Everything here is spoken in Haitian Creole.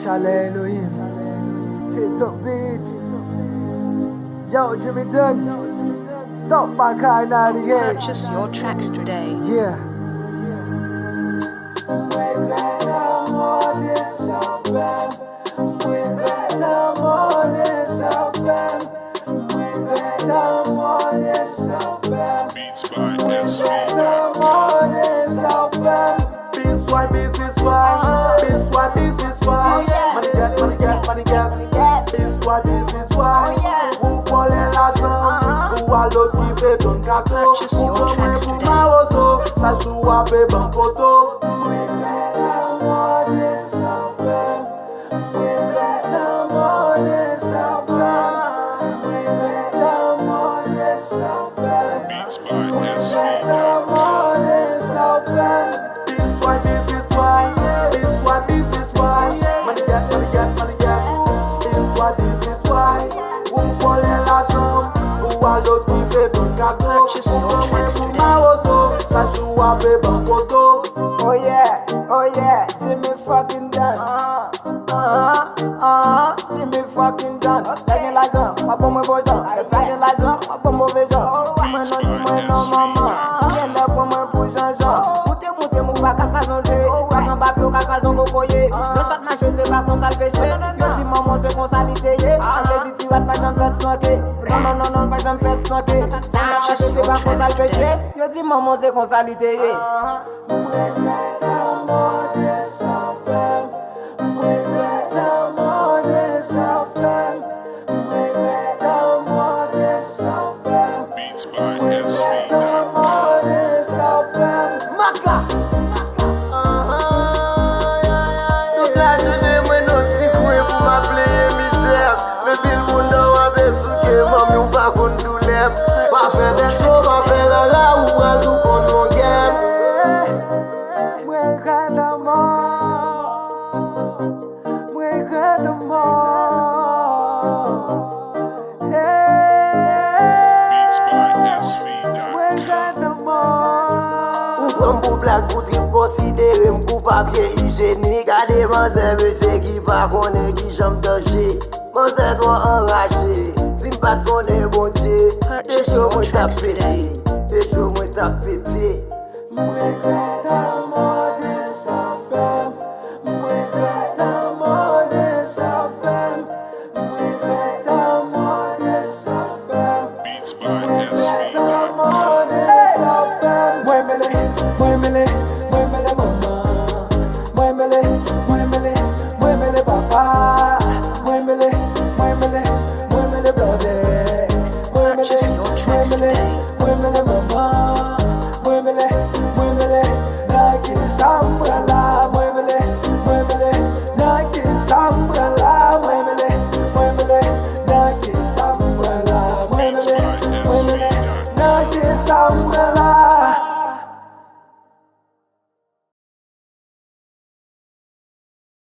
Chalet Elohim, Tito Beats, yo Jimmy Dunn, Top Bakai 98. Purchase your tracks today. Yeah. Beats by SV. This is why. Money get. This is why. Who fall in l'argent, who a l'autre qui fait ton gâteau. Purchase your tracks today. Ça joue à bébé en photo. Beats by SV. Purchase your tracks today. Oh yeah, Jimmy fucking done. Jimmy fucking done. Taking l'argent, pas pour moi beau gens. Taking l'argent, pas pour mauvais gens. Dis-moi non, maman. Viens là pour moi pour Jean-Jean. Moutez, mou pas caca nosé. Pas qu'un papier ou caca son cocoyer. Le shot ma chose, c'est pas qu'on s'al péché. Yo dis maman, c'est qu'on s'al liteye. On dit tu vas pas j'en faire sans quai. Non, pas j'en faire sans quai. C'est pas qu'on s'al péché. Yo dis maman, c'est qu'on s'al liteye. Beats by SV. Toute la journée, moi, non, si coin pour m'appeler misère. Le bil moun nan wapè souke, mami ou pa kon doulem. Pa fè den so, pa fè la ou al tou kon non gem. Mwen kata mor, mwen kata mor. Beats by SV. Mwen kata mor. Ou kon pou blak pou trip konsidere m pou papye higienik. Gade man se mese ki pa konen ki jom doje. Man se dwa enraje, si m pat konen bon Dieu. Purchase Te chou your mwen tap tracks pete, today. te chou mwen tap pete. Mwen kata mor de sa fem. Mwen kata mor de sa fem. Mwen kata mor de sa fem. Beats by SV. Muévele mamá, muévele papá, muévele brother, Purchase your tracks today. muévele mamá, muévele, naki sambrala, muévele, naki sambrala, muévele, naki sambrala, muévele, naki sambrala.